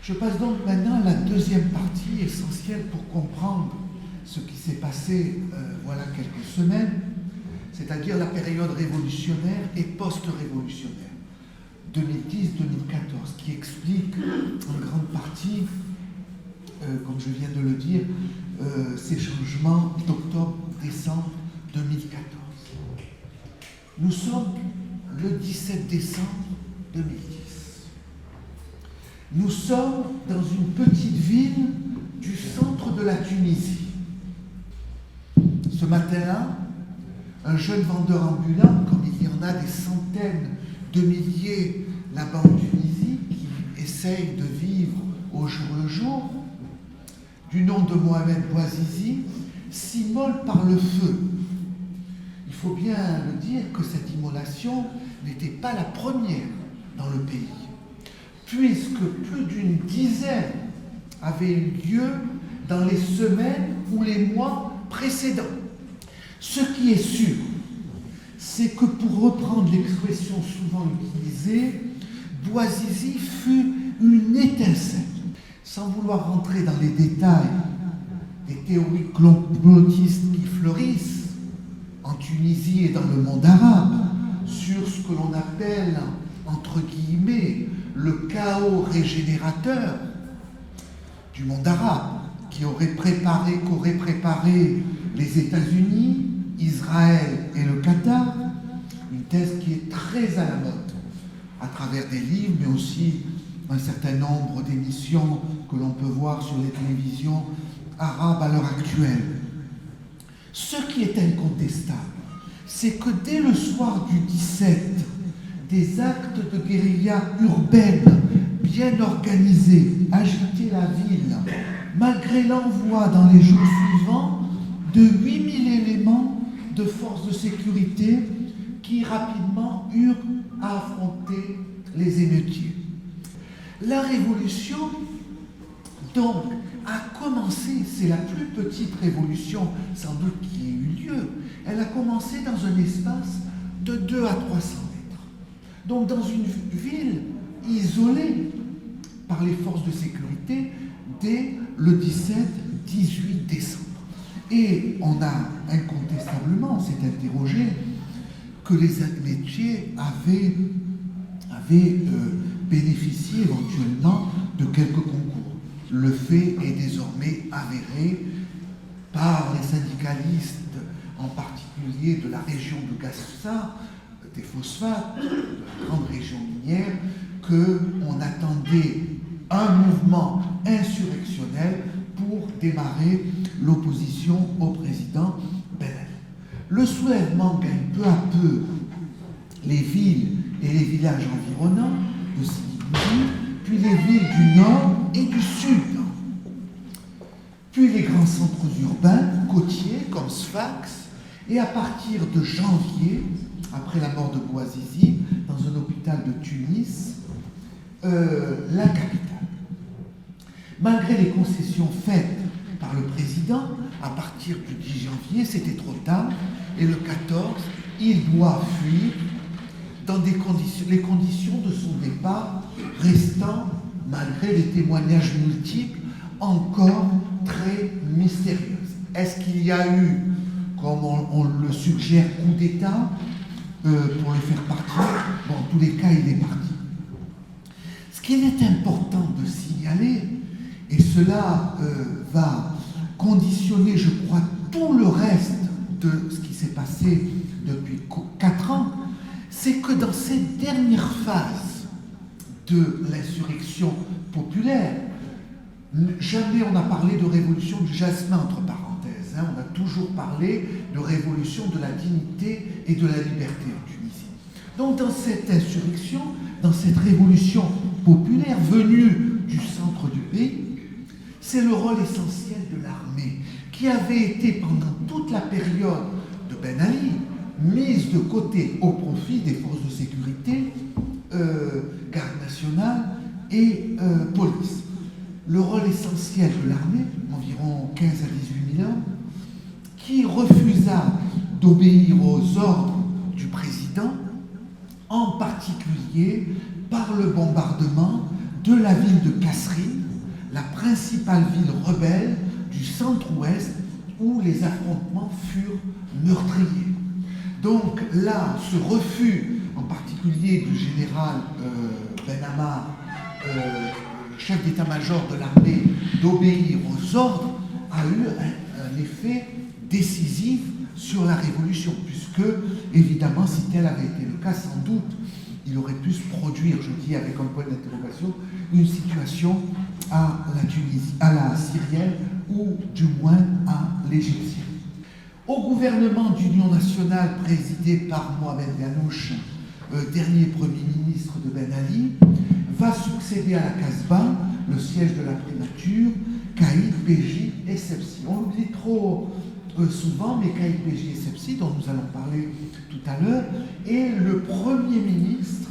Je passe donc maintenant à la deuxième partie essentielle pour comprendre ce qui s'est passé voilà quelques semaines, c'est-à-dire la période révolutionnaire et post-révolutionnaire, 2010-2014, qui explique en grande partie, comme je viens de le dire, ces changements d'octobre-décembre 2014. Nous sommes le 17 décembre 2010. Nous sommes dans une petite ville du centre de la Tunisie. Ce matin-là, un jeune vendeur ambulant, comme il y en a des centaines de milliers là-bas en Tunisie, qui essayent de vivre au jour le jour, du nom de Mohamed Bouazizi, s'immole par le feu. Il faut bien le dire que cette immolation n'était pas la première dans le pays, puisque plus d'une dizaine avaient eu lieu dans les semaines ou les mois précédents. Ce qui est sûr, c'est que, pour reprendre l'expression souvent utilisée, Bouazizi fut une étincelle. Sans vouloir rentrer dans les détails des théories complotistes qui fleurissent en Tunisie et dans le monde arabe sur ce que l'on appelle, entre guillemets, le chaos régénérateur du monde arabe, qu'auraient préparé les États-Unis, Israël et le Qatar, une thèse qui est très à la mode à travers des livres, mais aussi un certain nombre d'émissions que l'on peut voir sur les télévisions arabes à l'heure actuelle. Ce qui est incontestable, c'est que dès le soir du 17, des actes de guérilla urbaine bien organisés agitaient la ville, malgré l'envoi dans les jours suivants de 8000 éléments de forces de sécurité qui rapidement eurent à affronter les émeutiers. La révolution, donc, a commencé, c'est la plus petite révolution sans doute qui ait eu lieu, elle a commencé dans un espace de 200 à 300 mètres. Donc dans une ville isolée par les forces de sécurité dès le 17-18 décembre. Et on a incontestablement, s'est interrogé, que les métiers avaient bénéficié éventuellement de quelques concours. Le fait est désormais avéré par les syndicalistes, en particulier de la région de Gassa, des phosphates, de la grande région minière, qu'on attendait un mouvement insurrectionnel pour démarrer l'opposition au président Ben Ali. Le soulèvement gagne peu à peu les villes et les villages environnants de Sidi Bouzid, puis les villes du nord et du sud, puis les grands centres urbains côtiers comme Sfax, et à partir de janvier, après la mort de Bouazizi, dans un hôpital de Tunis, la capitale. Malgré les concessions faites par le président, à partir du 10 janvier, c'était trop tard, et le 14, il doit fuir dans les conditions de son départ restant, malgré les témoignages multiples, encore très mystérieuses. Est-ce qu'il y a eu, comme on le suggère, coup d'État pour le faire partir? Bon, en tous les cas, il est parti. Ce qu'il est important de signaler, et cela va conditionner, je crois, tout le reste de ce qui s'est passé depuis 4 ans, c'est que dans cette dernière phase de l'insurrection populaire, jamais on n'a parlé de révolution du jasmin, entre parenthèses. On a toujours parlé de révolution de la dignité et de la liberté en Tunisie. Donc dans cette insurrection, dans cette révolution populaire venue du centre du pays, c'est le rôle essentiel de l'armée, qui avait été pendant toute la période de Ben Ali mise de côté au profit des forces de sécurité, garde nationale et police. Le rôle essentiel de l'armée, environ 15 à 18 000 hommes, qui refusa d'obéir aux ordres du président, en particulier par le bombardement de la ville de Kasserine, la principale ville rebelle du centre-ouest où les affrontements furent meurtriers. Donc là, ce refus, en particulier du général Ben Ammar, chef d'état-major de l'armée, d'obéir aux ordres, a eu un effet décisif sur la révolution, puisque, évidemment, si tel avait été le cas, sans doute, il aurait pu se produire, je dis avec un point d'interrogation, une situation à la syrienne ou du moins à l'égyptienne. Au gouvernement d'union nationale présidé par Mohamed Ghanouch, dernier premier ministre de Ben Ali, va succéder à la Casbah, le siège de la primature, Caïd Béji Essebsi. On l'oublie trop souvent, mais Caïd Béji Essebsi, dont nous allons parler tout à l'heure, est le premier ministre,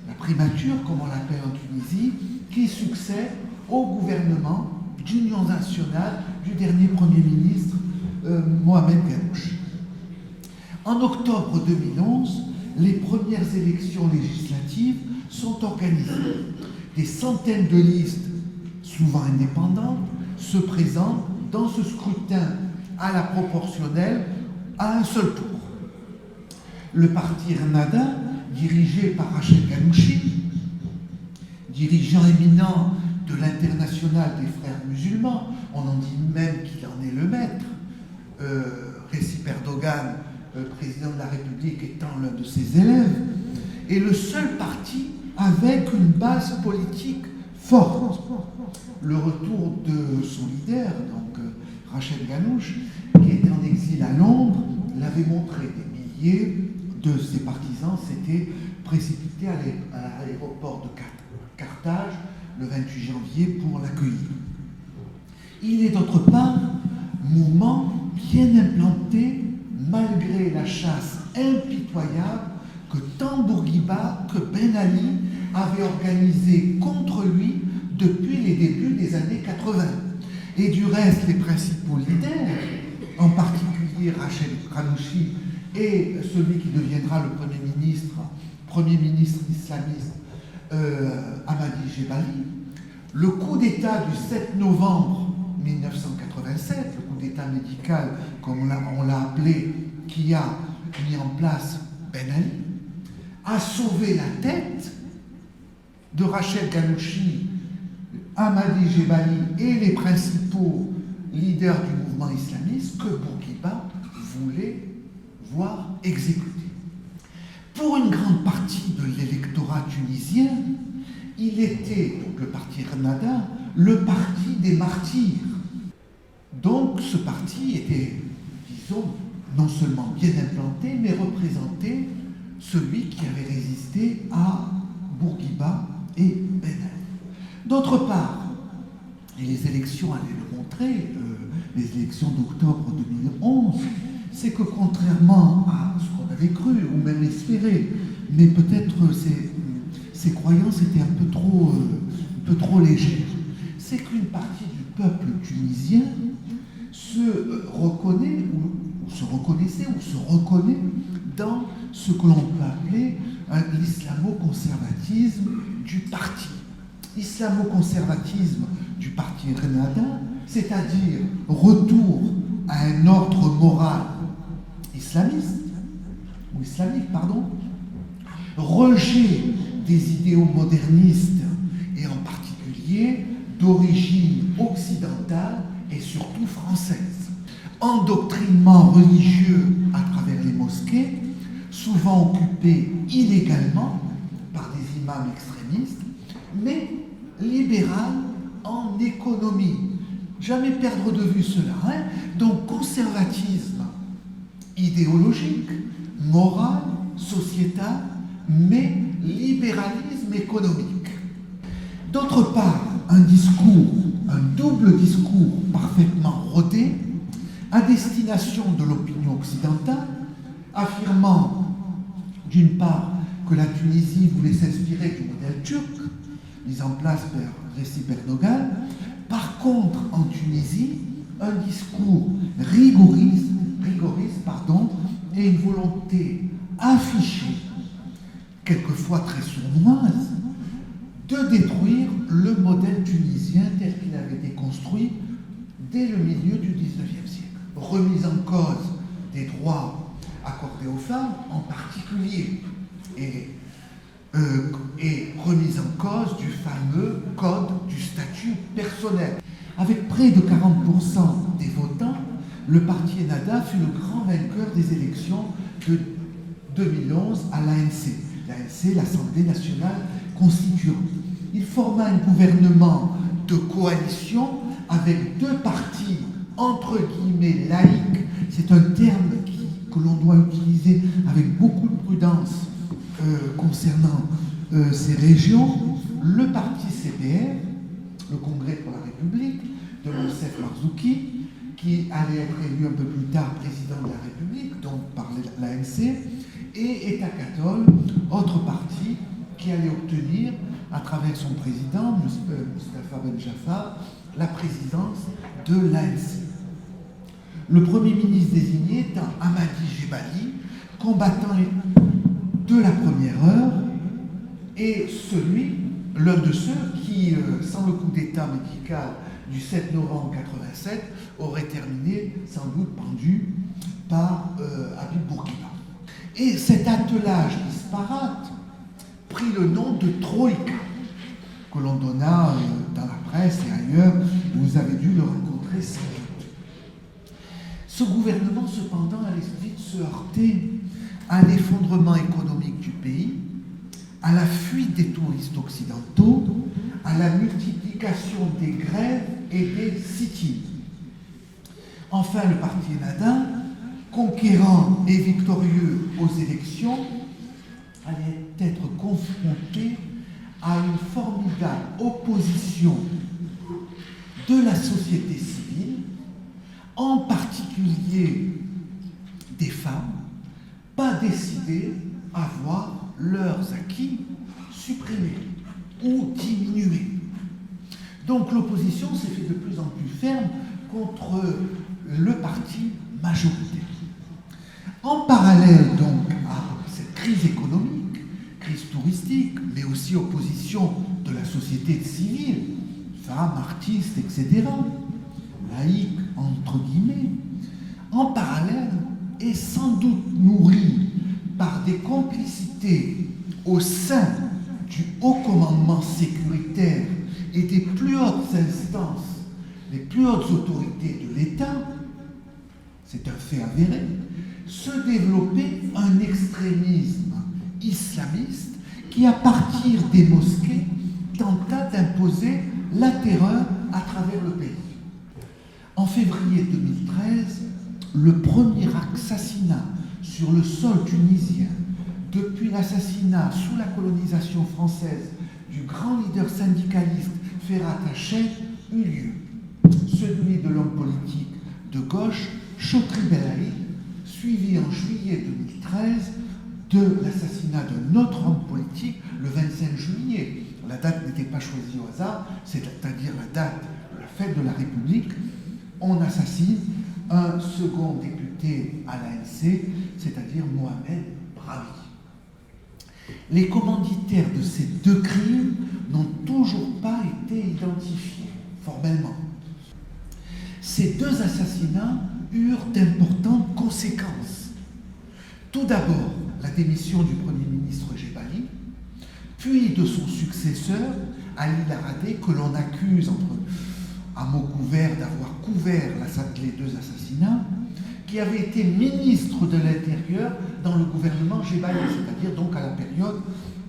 la primature, comme on l'appelle en Tunisie, qui succède au gouvernement d'union nationale du dernier premier ministre, Mohamed Ghanouch. En octobre 2011, les premières élections législatives sont organisées. Des centaines de listes, souvent indépendantes, se présentent dans ce scrutin à la proportionnelle à un seul tour. Le parti Ennahda, dirigé par Rachid Ghanouchi, dirigeant éminent de l'Internationale des frères musulmans, on en dit même qu'il en est le maître, Recep Erdogan, président de la République, étant l'un de ses élèves, est le seul parti avec une base politique forte. Le retour de son leader, donc Rachid Ghanouch, qui était en exil à Londres, l'avait montré. Des milliers de ses partisans s'étaient précipités à l'aéroport de Carthage le 28 janvier pour l'accueillir. Il est d'autre part mouvement bien implanté malgré la chasse impitoyable que tant Bourguiba que Ben Ali avaient organisée contre lui depuis les débuts des années 80. Et du reste, les principaux leaders, en particulier Rachid Ghanouchi et celui qui deviendra le premier ministre islamiste, Hamadi Jebali, le coup d'État du 7 novembre 1987, le coup d'État médical, comme on l'a appelé, qui a mis en place Ben Ali, a sauvé la tête de Rachid Ghanouchi, Hamadi Jebali et les principaux leaders du mouvement islamiste que Bourguiba voulait voir exécuter. Pour une grande partie de l'électorat tunisien, il était, donc le parti Ennahda, le parti des martyrs. Donc ce parti était, disons, non seulement bien implanté, mais représentait celui qui avait résisté à Bourguiba et Ben Ali. D'autre part, et les élections allaient le montrer, les élections d'octobre 2011, c'est que contrairement à ce qu'on avait cru ou même espéré, mais peut-être ces croyances étaient un peu trop légères, c'est qu'une partie du peuple tunisien se reconnaît ou se reconnaissait ou se reconnaît dans ce que l'on peut appeler l'islamo-conservatisme du parti. L'islamo-conservatisme du parti Ennahda, c'est-à-dire retour à un ordre moral islamiste, ou islamique, pardon, rejet des idéaux modernistes et en particulier d'origine occidentale et surtout française. Endoctrinement religieux à travers les mosquées, souvent occupées illégalement par des imams extrémistes, mais libéral en économie. Jamais perdre de vue cela. Donc conservatisme idéologique, moral, sociétal, mais libéralisme économique. D'autre part, un double discours parfaitement rodé à destination de l'opinion occidentale, affirmant d'une part que la Tunisie voulait s'inspirer du modèle turc mis en place par Recep Erdogan. Par contre, en Tunisie, un discours rigoriste, et une volonté affichée, quelquefois très sournoise, de détruire le modèle tunisien tel qu'il avait été construit dès le milieu du XIXe siècle. Remise en cause des droits accordés aux femmes en particulier, et remise en cause du fameux code du statut personnel. Avec près de 40% des votants, le parti Ennahda fut le grand vainqueur des élections de 2011 à l'ANC. L'ANC, l'Assemblée nationale constituante. Il forma un gouvernement de coalition avec deux partis entre guillemets laïques. C'est un terme que l'on doit utiliser avec beaucoup de prudence concernant ces régions. Le parti CPR, le Congrès pour la République, de Monsef Marzouki, qui allait être élu un peu plus tard président de la République, donc par l'ANC, et État catholique, autre parti qui allait obtenir, à travers son président, Moustapha Ben Jafar, la présidence de l'ANC. Le Premier ministre désigné étant Hamadi Jebali, combattant de la première heure, et l'un de ceux qui, sans le coup d'État médical du 7 novembre 87, aurait terminé sans doute pendu par Habib Bourguiba. Et cet attelage disparate prit le nom de Troïka, que l'on donna dans la presse et ailleurs, vous avez dû le rencontrer sans doute. Ce gouvernement, cependant, allait vite se heurter à l'effondrement économique du pays, à la fuite des touristes occidentaux, à la multiplication des grèves et des sit-ins. Enfin, le parti Ennahda, conquérant et victorieux aux élections, allait être confronté à une formidable opposition de la société civile, en particulier des femmes, pas décidées à voir leurs acquis supprimés ou diminués. Donc l'opposition s'est fait de plus en plus ferme contre le parti majoritaire. En parallèle donc à cette crise économique, crise touristique, mais aussi opposition de la société civile, femmes, artistes, etc., laïcs, entre guillemets, en parallèle et sans doute nourrie par des complicités au sein du haut commandement sécuritaire et des plus hautes instances, les plus hautes autorités de l'État, c'est un fait avéré, se développait un extrémisme islamiste qui, à partir des mosquées, tenta d'imposer la terreur à travers le pays. En février 2013, le premier assassinat sur le sol tunisien depuis l'assassinat sous la colonisation française du grand leader syndicaliste Ferhat Hachem eut lieu. Celui de l'homme politique de gauche Chokri Belaïd, suivi en juillet 2013 de l'assassinat d'un autre homme politique le 25 juillet. La date n'était pas choisie au hasard, c'est-à-dire la date de la fête de la République. On assassine un second député à l'ANC, c'est-à-dire Mohamed Bravi. Les commanditaires de ces deux crimes n'ont toujours pas été identifiés formellement. Ces deux assassinats eurent d'importantes conséquences. Tout d'abord, la démission du Premier ministre Jebali, puis de son successeur, Ali Laradé, que l'on accuse, à mots couverts, d'avoir couvert les deux assassinats, qui avait été ministre de l'Intérieur dans le gouvernement Jebali, c'est-à-dire donc à la période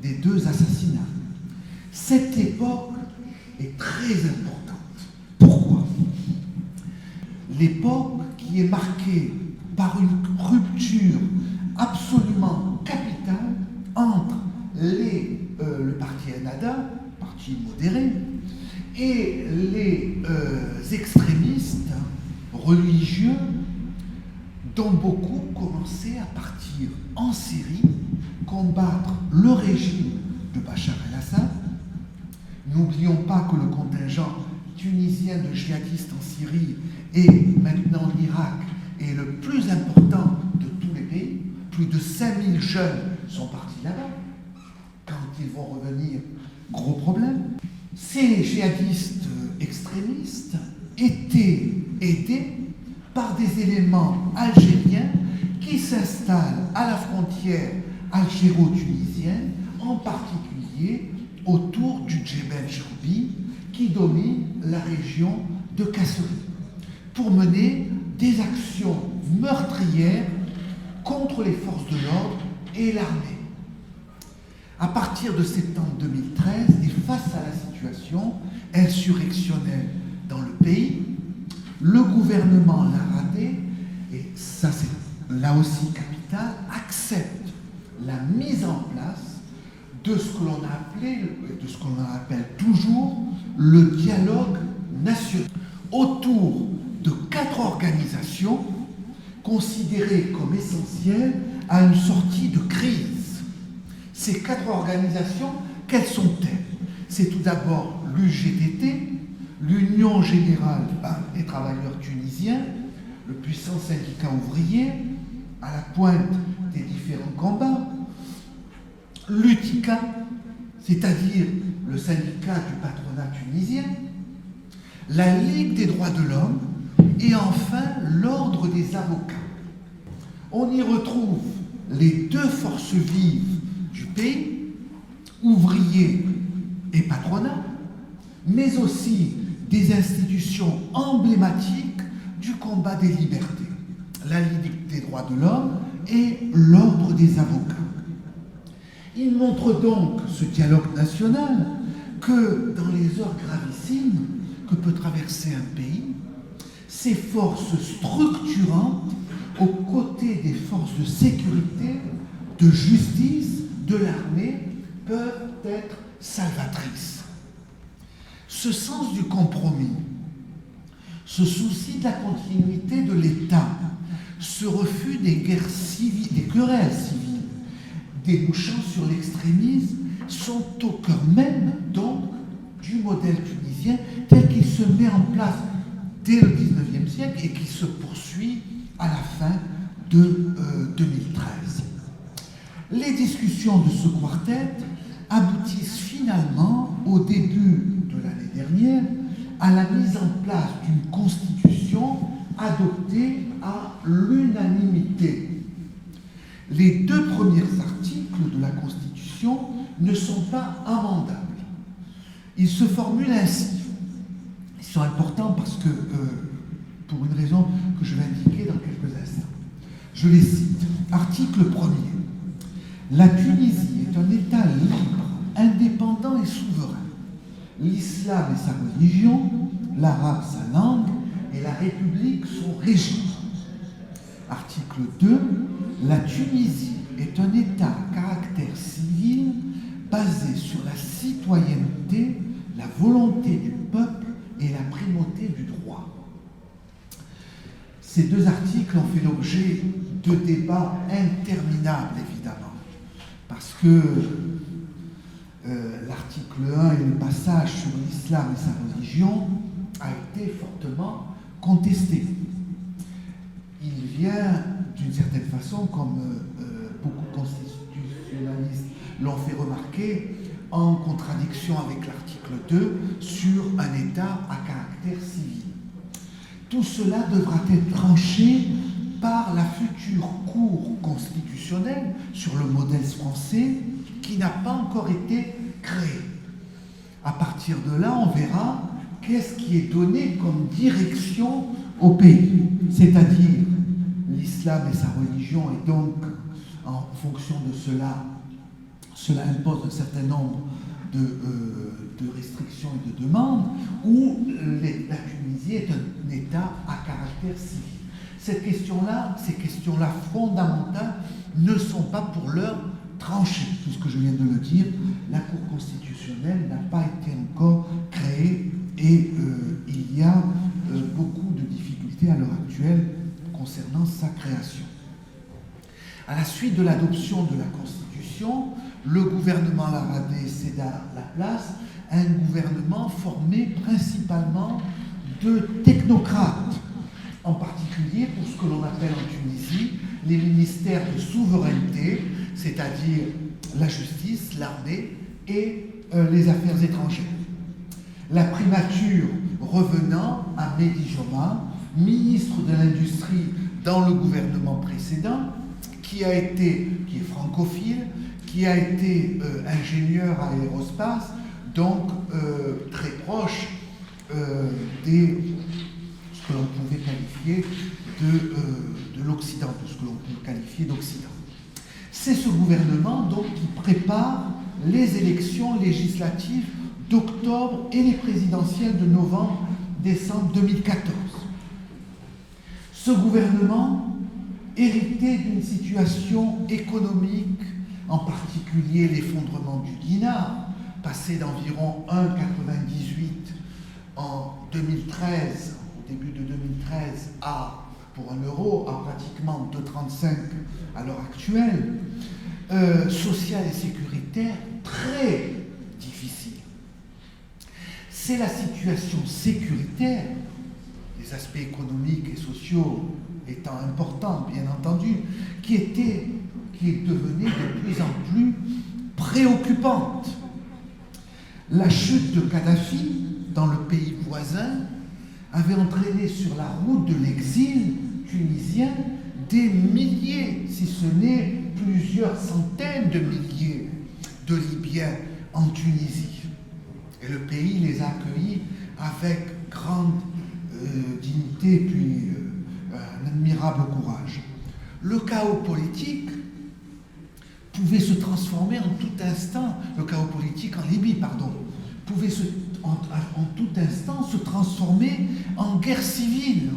des deux assassinats. Cette époque est très importante. Pourquoi ? L'époque qui est marquée par une rupture absolument capitale entre le parti Ennahda, parti modéré, et les extrémistes religieux dont beaucoup commençaient à partir en Syrie, combattre le régime de Bachar el-Assad. N'oublions pas que le contingent tunisien de djihadistes en Syrie et maintenant l'Irak est le plus important de tous les pays. Plus de 5000 jeunes sont partis là-bas. Quand ils vont revenir, Gros problème. Ces djihadistes extrémistes étaient aidés par des éléments algériens qui s'installent à la frontière algéro-tunisienne, en particulier autour du Djebel Jourbi, qui domine la région de Kasseri, pour mener des actions meurtrières contre les forces de l'ordre et l'armée. À partir de septembre 2013, et face à la situation insurrectionnelle dans le pays, le gouvernement Laradé, et ça c'est là aussi capital, accepte la mise en place de ce que l'on a appelé, de ce que l'on appelle toujours le dialogue national, autour de 4 organisations considérées comme essentielles à une sortie de crise. Ces 4 organisations, quelles sont-elles? C'est tout d'abord l'UGTT, l'Union Générale des Travailleurs Tunisiens, le puissant syndicat ouvrier, à la pointe des différents combats, l'UTICA, c'est-à-dire le syndicat du patronat tunisien, la Ligue des droits de l'homme et enfin l'Ordre des avocats. On y retrouve les 2 forces vives du pays, ouvriers et patronat, mais aussi des institutions emblématiques du combat des libertés, la Ligue des droits de l'homme et l'Ordre des avocats. Il montre donc, ce dialogue national, que dans les heures gravissimes que peut traverser un pays, ces forces structurantes, aux côtés des forces de sécurité, de justice, de l'armée, peuvent être salvatrices. Ce sens du compromis, ce souci de la continuité de l'État, ce refus des guerres civiles, des querelles civiles, débouchant sur l'extrémisme, sont au cœur même donc du modèle tunisien tel qu'il se met en place dès le XIXe siècle et qui se poursuit à la fin de 2013. Les discussions de ce quartet aboutissent finalement, au début de l'année dernière, à la mise en place d'une constitution adoptée à l'unanimité. Les 2 premiers articles de la Constitution ne sont pas amendables. Ils se formulent ainsi. Ils sont importants parce que, pour une raison que je vais indiquer dans quelques instants. Je les cite. Article 1er. La Tunisie est un État libre, indépendant et souverain. L'islam est sa religion, l'arabe sa langue et la République son régime. Article 2. La Tunisie est un État à caractère civil basé sur la citoyenneté, la volonté du peuple et la primauté du droit. Ces 2 articles ont fait l'objet de débats interminables, évidemment, parce que l'article 1 et le passage sur l'islam et sa religion a été fortement contesté. Il vient, d'une certaine façon, comme beaucoup de constitutionnalistes l'ont fait remarquer, en contradiction avec l'article 2 sur un État à caractère civil. Tout cela devra être tranché par la future Cour constitutionnelle sur le modèle français qui n'a pas encore été créée. À partir de là, on verra qu'est-ce qui est donné comme direction au pays, c'est-à-dire l'islam et sa religion, et donc en fonction de cela impose un certain nombre de restrictions et de demandes, où la Tunisie est un État à caractère civil. Ces questions-là fondamentales ne sont pas pour l'heure tranchées. Puisque je viens de le dire, la Cour constitutionnelle n'a pas été encore créée et il y a beaucoup de difficultés à l'heure actuelle concernant sa création. À la suite de l'adoption de la Constitution, le gouvernement Laradé céda la place à un gouvernement formé principalement de technocrates, en particulier pour ce que l'on appelle en Tunisie les ministères de souveraineté, c'est-à-dire la justice, l'armée et les affaires étrangères. La primature revenant à Mehdi Joma, ministre de l'Industrie dans le gouvernement précédent, qui est francophile, qui a été ingénieur à l'aérospace, donc très proche de ce que l'on pouvait qualifier de l'Occident, de ce que l'on peut qualifier d'Occident. C'est ce gouvernement donc qui prépare les élections législatives d'octobre et les présidentielles de novembre-décembre 2014. Ce gouvernement, hérité d'une situation économique, en particulier l'effondrement du dinar, passé d'environ 1,98 en 2013, au début de 2013, pour un euro, à pratiquement 2,35 à l'heure actuelle, social et sécuritaire très difficile. C'est la situation sécuritaire, les aspects économiques et sociaux étant importants, bien entendu, qui est devenue de plus en plus préoccupante. La chute de Kadhafi dans le pays voisin avait entraîné sur la route de l'exil tunisien des milliers, si ce n'est plusieurs centaines de milliers de Libyens en Tunisie. Et le pays les a accueillis avec grande dignité puis un admirable courage. Le chaos politique pouvait se transformer en tout instant, le chaos politique en Libye, pouvait en tout instant se transformer en guerre civile.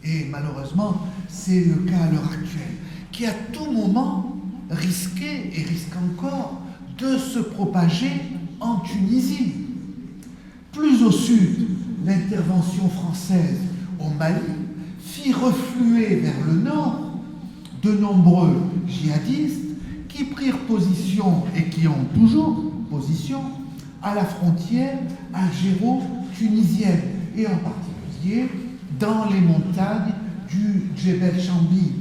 Et malheureusement, c'est le cas à l'heure actuelle, qui à tout moment risquait et risque encore de se propager en Tunisie. Plus au sud, l'intervention française au Mali fit refluer vers le nord de nombreux djihadistes qui prirent position et qui ont toujours position à la frontière algéro-tunisienne et en particulier dans les montagnes du Djebel Chambi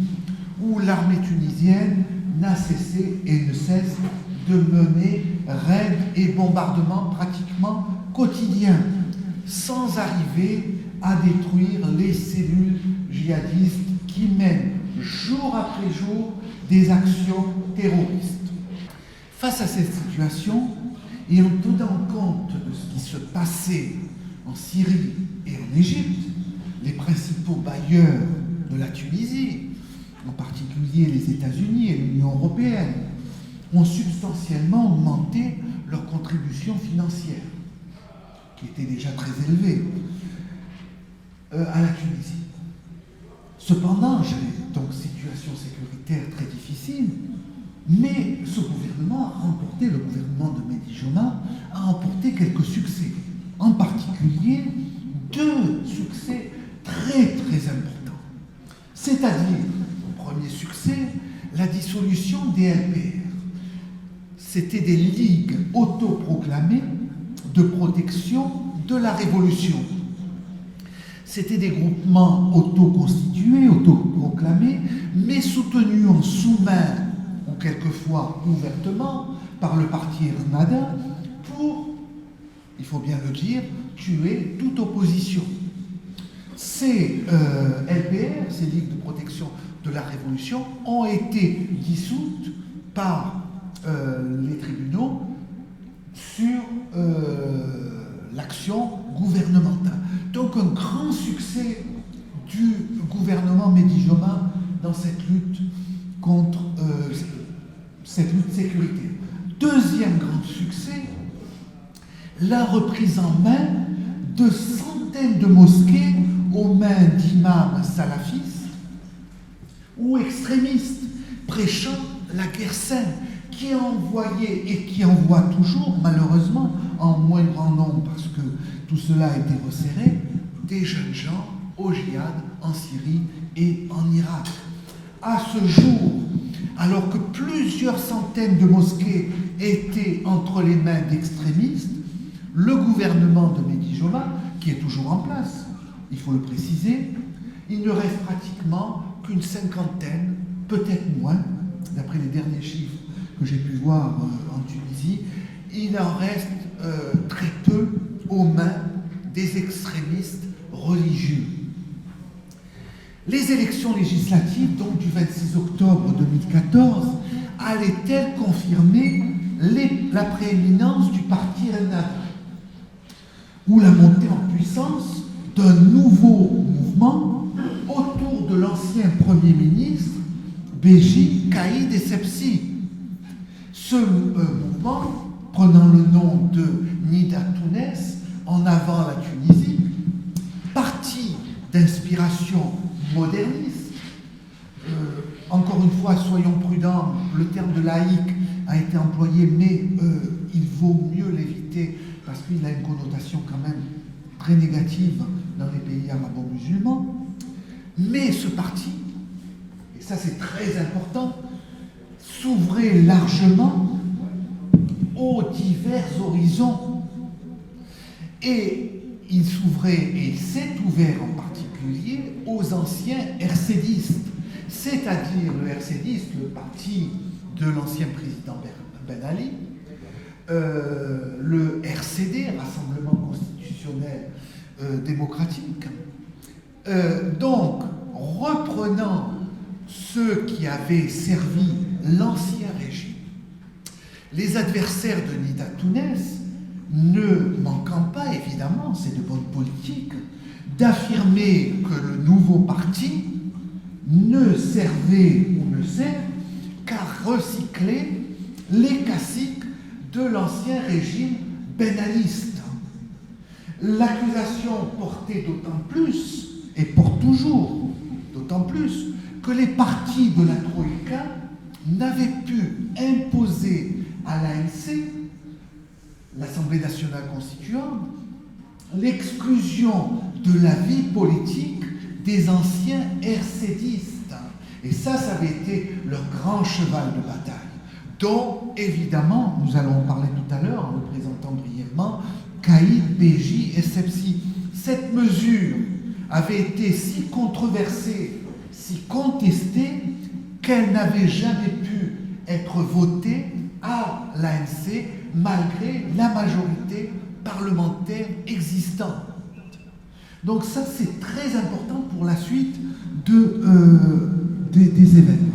où l'armée tunisienne n'a cessé et ne cesse de mener raids et bombardements pratiquement quotidiens sans arriver à détruire les cellules djihadistes qui mènent jour après jour des actions terroristes. Face à cette situation, et en tenant compte de ce qui se passait en Syrie et en Égypte, les principaux bailleurs de la Tunisie, en particulier les États-Unis et l'Union européenne, ont substantiellement augmenté leur contribution financière, qui était déjà très élevée, à la Tunisie. Cependant, j'avais donc situation sécuritaire très difficile, mais ce gouvernement a remporté, le gouvernement de Mehdi Joma a remporté quelques succès, en particulier 2 succès très très importants. C'est-à-dire, premier succès, la dissolution des LPR. C'était des ligues autoproclamées de protection de la révolution. C'était des groupements autoconstitués, autoproclamés, mais soutenus en sous-main ou quelquefois ouvertement par le parti Ennahda pour, il faut bien le dire, tuer toute opposition. Ces LPR, ces ligues de protection de la révolution, ont été dissoutes par les tribunaux sur l'action gouvernementale. Donc un grand succès du gouvernement Mehdi Joma dans cette lutte contre cette lutte sécuritaire. Deuxième grand succès, la reprise en main de centaines de mosquées aux mains d'imams salafistes ou extrémistes prêchant la guerre sainte, qui envoyait et qui envoie toujours, malheureusement, en moins grand nombre, parce que tout cela a été resserré, des jeunes gens au djihad en Syrie et en Irak. À ce jour, alors que plusieurs centaines de mosquées étaient entre les mains d'extrémistes, le gouvernement de Mehdi Joma, qui est toujours en place, il faut le préciser, il ne reste pratiquement qu'une cinquantaine, peut-être moins, d'après les derniers chiffres que j'ai pu voir en Tunisie, il en reste très peu aux mains des extrémistes religieux. Les élections législatives, donc du 26 octobre 2014, allaient-elles confirmer la prééminence du parti Ennahda ou la montée en puissance d'un nouveau mouvement autour de l'ancien Premier ministre Béji Caïd Essebsi? Ce mouvement, prenant le nom de Nida Tounes, en avant la Tunisie, parti d'inspiration moderniste. Encore une fois, soyons prudents, le terme de laïque a été employé, mais il vaut mieux l'éviter parce qu'il a une connotation quand même très négative dans les pays arabo-musulmans. Mais ce parti, et ça c'est très important, s'ouvrait largement aux divers horizons. Et il s'ouvrait, et il s'est ouvert en particulier, aux anciens RCDistes, c'est-à-dire le RCDiste, le parti de l'ancien président Ben Ali, le RCD, Rassemblement constitutionnel démocratique. Donc, reprenant ceux qui avaient servi l'ancien régime, les adversaires de Nida Tounes, ne manquant pas, évidemment, c'est de bonne politique, d'affirmer que le nouveau parti ne servait ou ne sert qu'à recycler les caciques de l'ancien régime benaliste. L'accusation portait d'autant plus, et porte toujours d'autant plus, que les partis de la Troïka n'avaient pu imposer à l'ANC, l'Assemblée nationale constituante, l'exclusion de la vie politique des anciens RCDistes. Et ça avait été leur grand cheval de bataille, dont, évidemment, nous allons en parler tout à l'heure en le présentant brièvement, Caïd Béji Essebsi. Cette mesure avait été si controversée, si contestée, qu'elle n'avait jamais pu être votée à l'ANC malgré la majorité parlementaire existante. Donc ça, c'est très important pour la suite des événements.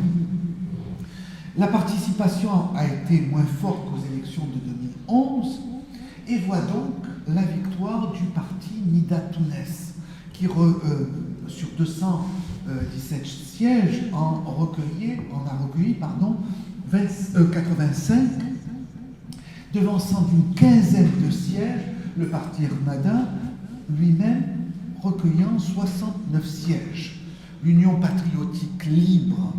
La participation a été moins forte qu'aux élections de 2011 et voit donc la victoire du parti Nida Tounes, qui sur 217 sièges en a recueilli 85, devançant d'une quinzaine de sièges le parti Ennahda, lui-même recueillant 69 sièges. L'Union patriotique libre,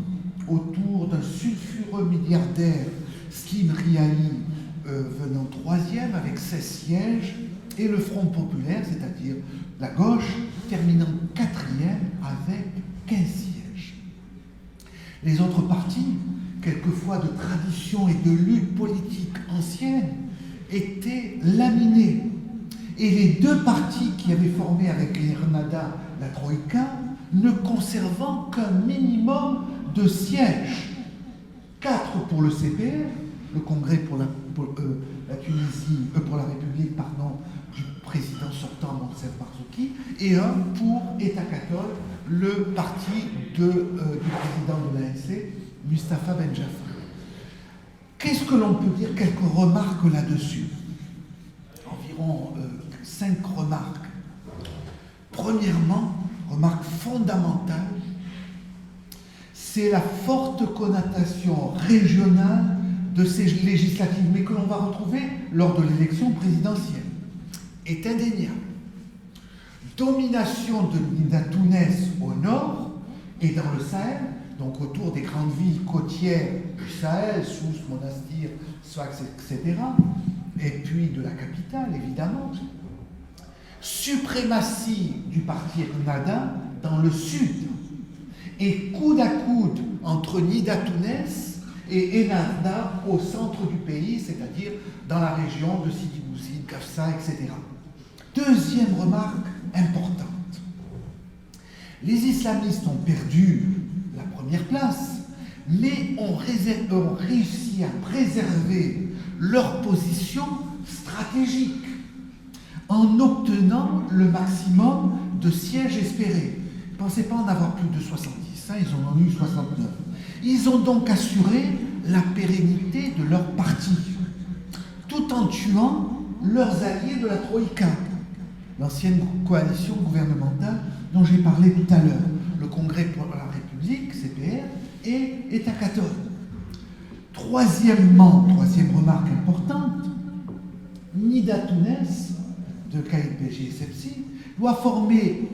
autour d'un sulfureux milliardaire, Slim Riali, venant troisième avec 16 sièges, et le Front populaire, c'est-à-dire la gauche, terminant quatrième avec 15 sièges. Les autres partis, quelquefois de tradition et de lutte politique ancienne, étaient laminés. Et les deux partis qui avaient formé avec les Ennahda la Troïka ne conservant qu'un minimum de sièges. 4 pour le CPR, le Congrès pour la Tunisie, pour la République, du président sortant Moncef Marzouki, et 1 pour État catholique, le parti du président de l'ANC, Mustapha Ben Jafar. Qu'est-ce que l'on peut dire? Quelques remarques là-dessus. Environ 5 remarques. Premièrement, remarque fondamentale, c'est la forte connotation régionale de ces législatives, mais que l'on va retrouver lors de l'élection présidentielle, est indéniable. Domination de Nida Tounes au nord et dans le Sahel, donc autour des grandes villes côtières du Sahel, Sousse, Monastir, Sfax, etc., et puis de la capitale, évidemment. Suprématie du parti Ennahda dans le sud, et coude à coude entre Nida Tounes et Ennahda au centre du pays, c'est-à-dire dans la région de Sidi Bouzid, Kafsa, etc. Deuxième remarque importante. Les islamistes ont perdu la première place, mais ont réussi à préserver leur position stratégique en obtenant le maximum de sièges espérés. Ils ne pensaient pas en avoir plus de 70, hein, ils en ont eu 69. Ils ont donc assuré la pérennité de leur parti, tout en tuant leurs alliés de la Troïka, l'ancienne coalition gouvernementale dont j'ai parlé tout à l'heure, le Congrès pour la République, CPR, et État-Catholique. Troisième remarque importante, Nida Tounes, de Caïd Béji Essebsi, doit former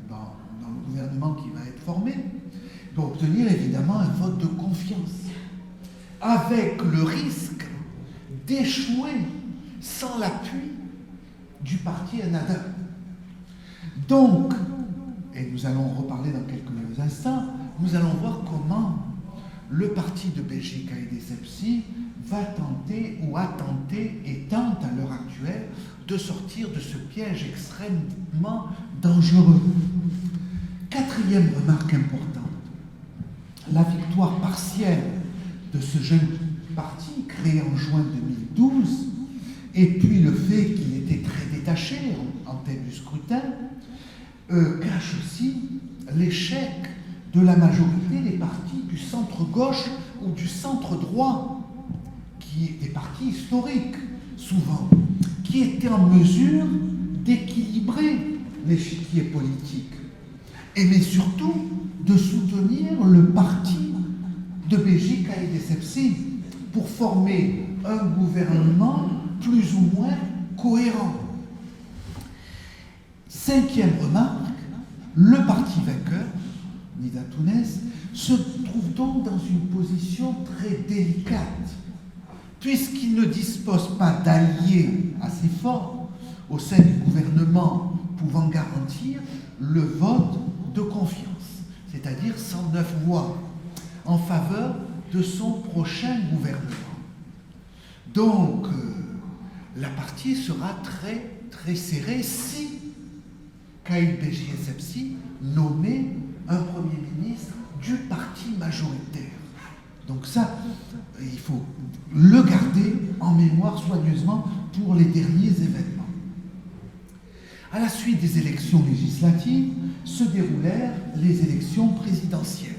dans le gouvernement qui va être formé, doit obtenir évidemment un vote de confiance, avec le risque d'échouer sans l'appui du parti Ennahda. Donc, et nous allons reparler dans quelques instants, nous allons voir comment le parti de Béji Caïd Essebsi va tenter ou a tenté et tente à l'heure actuelle de sortir de ce piège extrêmement dangereux. Quatrième remarque importante, la victoire partielle de ce jeune parti créé en juin 2012 et puis le fait qu'il était très détaché en tête du scrutin cache aussi l'échec de la majorité des partis du centre-gauche ou du centre-droit, qui est des partis historiques, souvent, qui étaient en mesure d'équilibrer l'échiquier politique, et mais surtout de soutenir le parti de Béji Caïd Essebsi pour former un gouvernement plus ou moins cohérent. Cinquième remarque, le parti vainqueur, Nida Tounes, se trouve donc dans une position très délicate, puisqu'il ne dispose pas d'alliés assez forts au sein du gouvernement pouvant garantir le vote de confiance, c'est-à-dire 109 voix, en faveur de son prochain gouvernement. Donc, la partie sera très, très serrée si Caïd Béji Essebsi nommait un Premier ministre du parti majoritaire. Donc ça, il faut le garder en mémoire soigneusement pour les derniers événements. À la suite des élections législatives, se déroulèrent les élections présidentielles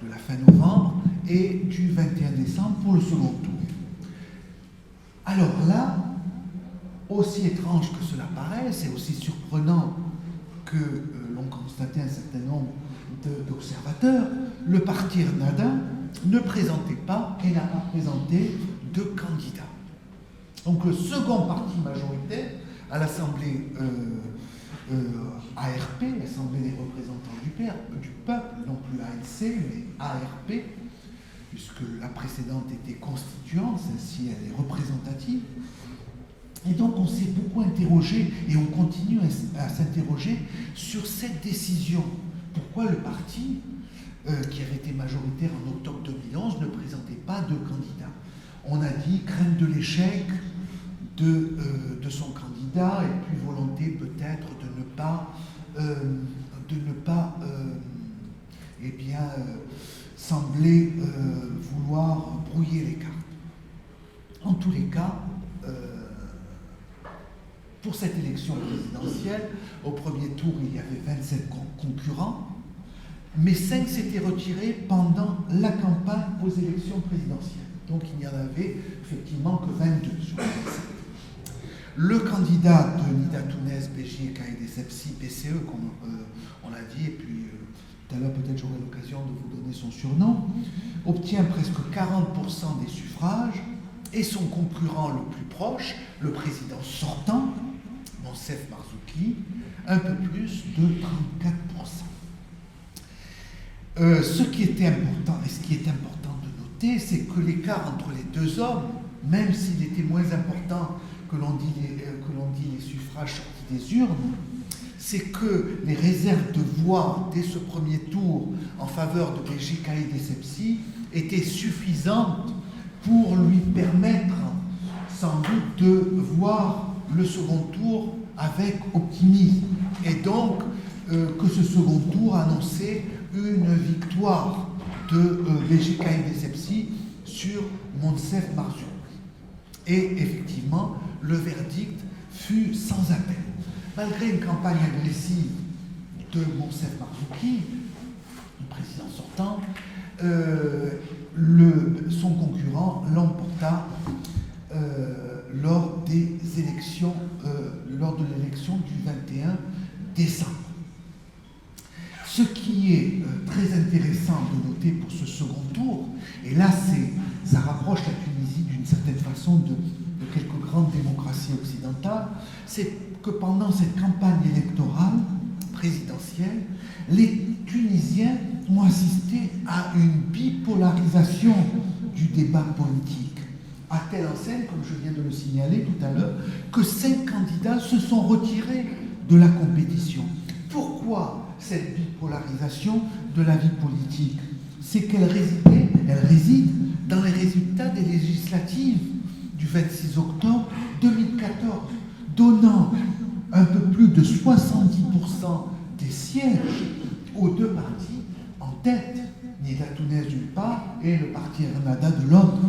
de la fin novembre et du 21 décembre pour le second tour. Alors là, aussi étrange que cela paraisse et aussi surprenant que l'on constatait un certain nombre d'observateurs, le parti Ennahda ne présentait pas et n'a pas présenté de candidat. Donc le second parti majoritaire à l'Assemblée ARP, l'Assemblée des représentants du peuple, non plus ANC, mais ARP, puisque la précédente était constituante, celle-ci elle est représentative. Et donc on s'est beaucoup interrogé, et on continue à s'interroger sur cette décision. Pourquoi le parti, qui avait été majoritaire en octobre 2011, ne présentait pas de candidat? On a dit crainte de l'échec de son candidat, et puis volonté peut-être de ne pas sembler vouloir brouiller les cartes. En tous les cas, pour cette élection présidentielle, au premier tour, il y avait 27 concurrents, mais 5 s'étaient retirés pendant la campagne aux élections présidentielles. Donc il n'y en avait effectivement que 22 sur les 27. Le candidat de Nida Tounes, Béji Caïd Essebsi, BCE, comme on l'a dit, et puis tout à l'heure peut-être j'aurai l'occasion de vous donner son surnom, obtient presque 40% des suffrages, et son concurrent le plus proche, le président sortant, Moncef Marzouki, un peu plus de 34%. Ce qui était important, et ce qui est important de noter, c'est que l'écart entre les deux hommes, même s'il était moins important que l'on dit les suffrages sortis des urnes, c'est que les réserves de voix dès ce premier tour en faveur de Béji Caïd Essebsi étaient suffisantes pour lui permettre sans doute de voir le second tour avec optimisme. Et donc que ce second tour annonçait une victoire de Béji Caïd Essebsi sur Moncef Marzouki. Et effectivement, le verdict fut sans appel. Malgré une campagne agressive de Monsef Marzouki, le président sortant, son concurrent l'emporta lors des élections, lors de l'élection du 21 décembre. Ce qui est très intéressant de noter pour ce second tour, et là ça rapproche la Tunisie d'une certaine façon de quelques grandes démocraties occidentales, c'est que pendant cette campagne électorale présidentielle, les Tunisiens ont assisté à une bipolarisation du débat politique, à telle enseigne, comme je viens de le signaler tout à l'heure, que 5 candidats se sont retirés de la compétition. Pourquoi cette bipolarisation de la vie politique? C'est qu'elle réside dans les résultats des législatives du 26 octobre 2014, donnant un peu plus de 70% des sièges aux deux partis en tête, Nida Tounes d'une part et le parti Ennahda de l'autre.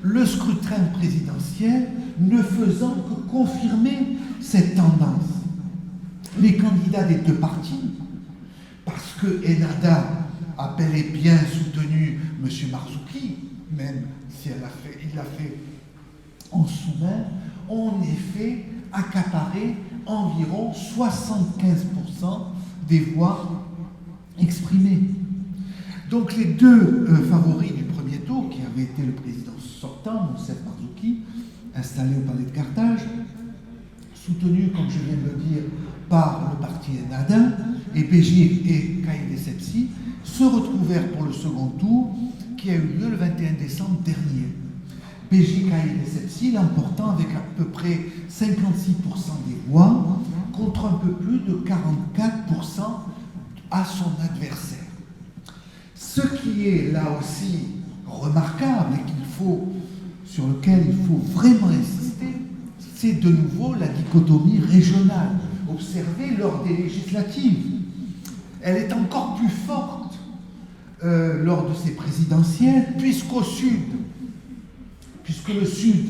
Le scrutin présidentiel ne faisant que confirmer cette tendance. Les candidats des deux partis, parce que Ennahda a bel et bien soutenu M. Marzouki, même si il l'a fait en sous-main, ont en effet accaparé environ 75% des voix exprimées. Donc les deux favoris du premier tour, qui avaient été le président sortant, Monsef Marzouki, installé au palais de Carthage, soutenu, comme je viens de le dire, par le parti Ennahda, et Béji et Caïd Essebsi, se retrouvèrent pour le second tour, qui a eu lieu le 21 décembre dernier. Béji Caïd Essebsi l'emportant avec à peu près 56% des voix, contre un peu plus de 44% à son adversaire. Ce qui est là aussi remarquable et sur lequel il faut vraiment insister, c'est de nouveau la dichotomie régionale observée lors des législatives. Elle est encore plus forte lors de ces présidentielles, puisque le Sud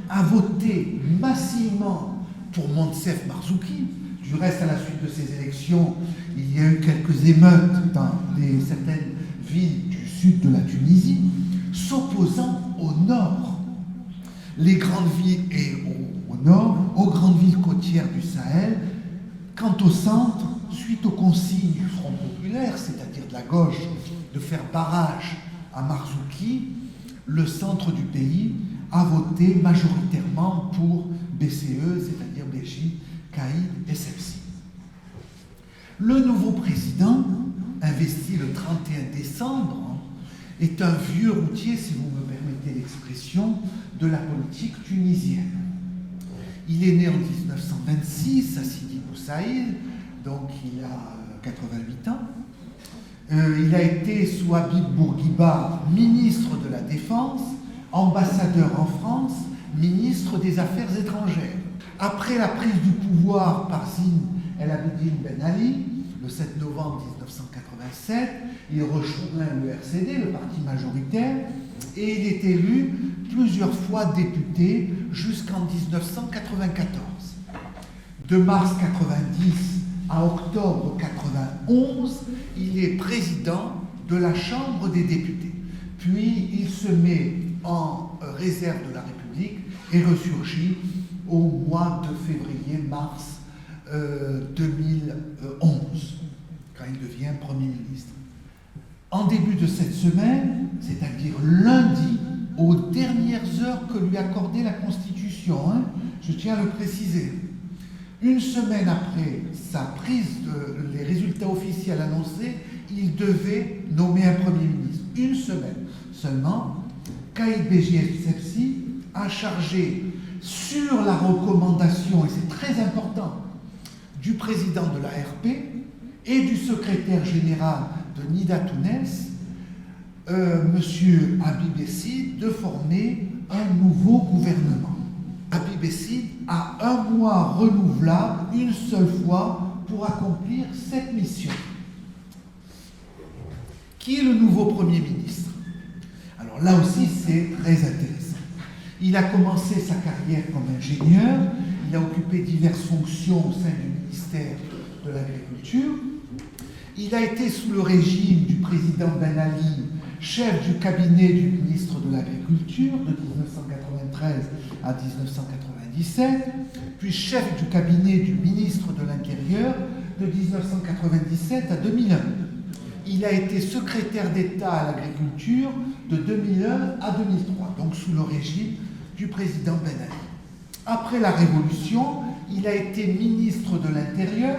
a voté massivement pour Monsef Marzouki. Du reste, à la suite de ces élections, il y a eu quelques émeutes dans certaines villes du sud de la Tunisie, s'opposant au nord. Les grandes villes et au nord, aux grandes villes côtières du Sahel. Quant au centre, suite aux consignes du Front populaire, c'est-à-dire de la gauche, de faire barrage à Marzouki, le centre du pays a voté majoritairement pour BCE, c'est-à-dire Béji Caïd Essebsi. Le nouveau président, investi le 31 décembre, est un vieux routier, si vous me permettez l'expression, de la politique tunisienne. Il est né en 1926 à Sidi Bou Saïd, donc il a 88 ans. Il a été, sous Habib Bourguiba, ministre de la Défense, ambassadeur en France, ministre des Affaires étrangères. Après la prise du pouvoir par Zine El Abidine Ben Ali, le 7 novembre 1987, il rejoint le RCD, le parti majoritaire, et il est élu plusieurs fois député jusqu'en 1994. De mars 90 à octobre 91, il est président de la Chambre des députés. Puis il se met en réserve de la République et ressurgit au mois de février-mars 2011, quand il devient Premier ministre. En début de cette semaine, c'est-à-dire lundi, aux dernières heures que lui accordait la Constitution, je tiens à le préciser, une semaine après sa prise, les résultats officiels annoncés, il devait nommer un Premier ministre. Une semaine seulement, Caïd Béji Essebsi a chargé sur la recommandation, et c'est très important, du président de la RP et du secrétaire général de Nida Tounes, M. Habib Essid, de former un nouveau gouvernement. Habib Essid a un mois renouvelable, une seule fois, pour accomplir cette mission. Qui est le nouveau Premier ministre? Alors là aussi, c'est très intéressant. Il a commencé sa carrière comme ingénieur, il a occupé diverses fonctions au sein du ministère de l'Agriculture. Il a été sous le régime du président Ben Ali, chef du cabinet du ministre de l'Agriculture de 1993 à 1997, puis chef du cabinet du ministre de l'Intérieur de 1997 à 2001. Il a été secrétaire d'État à l'agriculture de 2001 à 2003, donc sous le régime du président Ben Ali. Après la Révolution, il a été ministre de l'Intérieur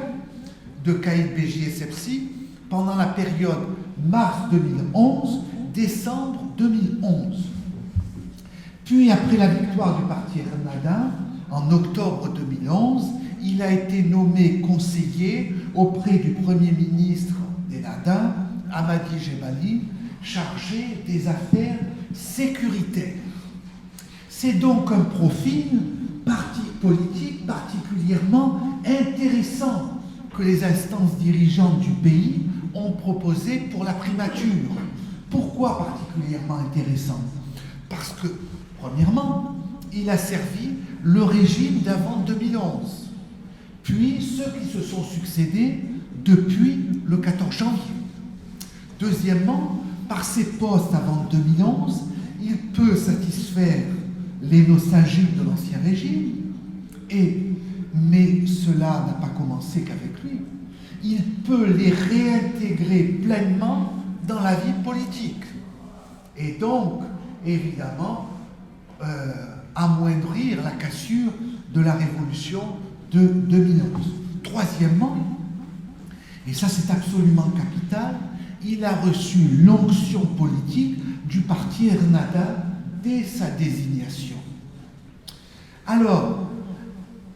de Caïd Béji Essebsi pendant la période mars 2011, décembre 2011. Puis, après la victoire du parti Ennahda, en octobre 2011, il a été nommé conseiller auprès du Premier ministre d'Ennahda, Hamadi Jebali, chargé des affaires sécuritaires. C'est donc un profil politique particulièrement intéressant que les instances dirigeantes du pays ont proposé pour la primature. Pourquoi particulièrement intéressant? Parce que, premièrement, il a servi le régime d'avant 2011, puis ceux qui se sont succédés depuis le 14 janvier. Deuxièmement, par ses postes avant 2011, il peut satisfaire les nostalgiques de l'Ancien Régime, mais cela n'a pas commencé qu'avec lui. Il peut les réintégrer pleinement dans la vie politique et donc, évidemment, amoindrir la cassure de la révolution de 2011. Troisièmement, et ça c'est absolument capital, il a reçu l'onction politique du parti Ennahda dès sa désignation. Alors,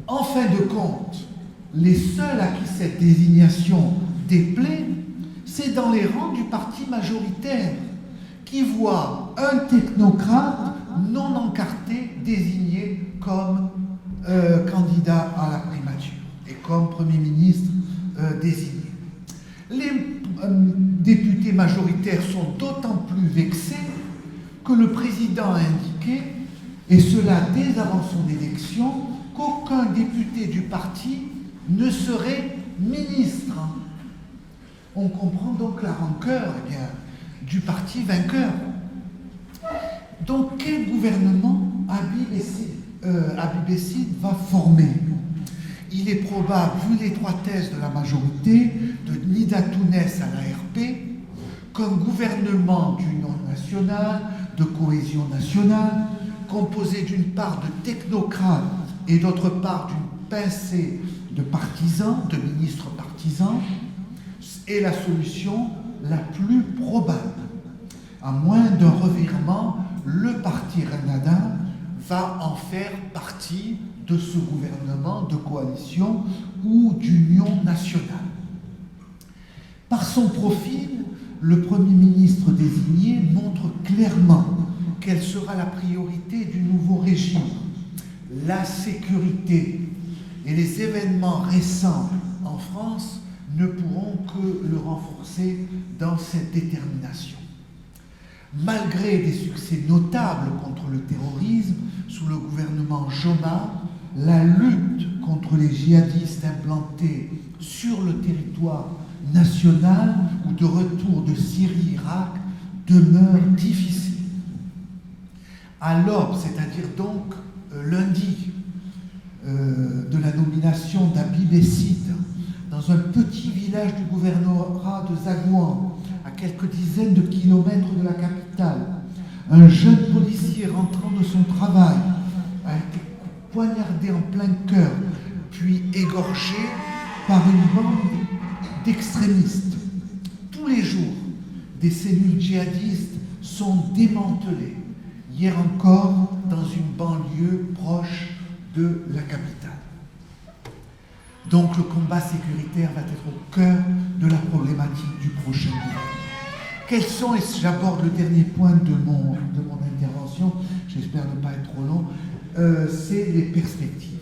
en fin de compte, les seuls à qui cette désignation déplaît, c'est dans les rangs du parti majoritaire, qui voit un technocrate non encarté désigné comme candidat à la primature et comme Premier ministre désigné. Les députés majoritaires sont d'autant plus vexés que le président a indiqué, et cela dès avant son élection, qu'aucun député du parti ne serait ministre. On comprend donc la rancœur du parti vainqueur. Donc quel gouvernement Habib Essid va former? Il est probable, vu l'étroitesse de la majorité, de Nida Tounès à l'ARP, qu'un gouvernement d'union nationale, de cohésion nationale, composé d'une part de technocrates et d'autre part d'une pincée de partisans, de ministres partisans, est la solution la plus probable. À moins d'un revirement, le parti Ennahda va en faire partie de ce gouvernement de coalition ou d'union nationale. Par son profil, le Premier ministre désigné montre clairement quelle sera la priorité du nouveau régime: la sécurité. Et les événements récents en France ne pourront que le renforcer dans cette détermination. Malgré des succès notables contre le terrorisme sous le gouvernement Joma, la lutte contre les djihadistes implantés sur le territoire national ou de retour de Syrie-Irak demeure difficile. À l'aube, c'est-à-dire donc lundi, de la nomination d'Habib Essid dans un petit village du gouvernorat de Zagouan, à quelques dizaines de kilomètres de la capitale, un jeune policier rentrant de son travail a été poignardé en plein cœur, puis égorgé par une bande d'extrémistes. Tous les jours, des cellules djihadistes sont démantelées. Hier encore, dans une banlieue proche de la capitale. Donc le combat sécuritaire va être au cœur de la problématique du prochain gouvernement. Quels sont, et j'aborde le dernier point de mon intervention, j'espère ne pas être trop long, c'est les perspectives.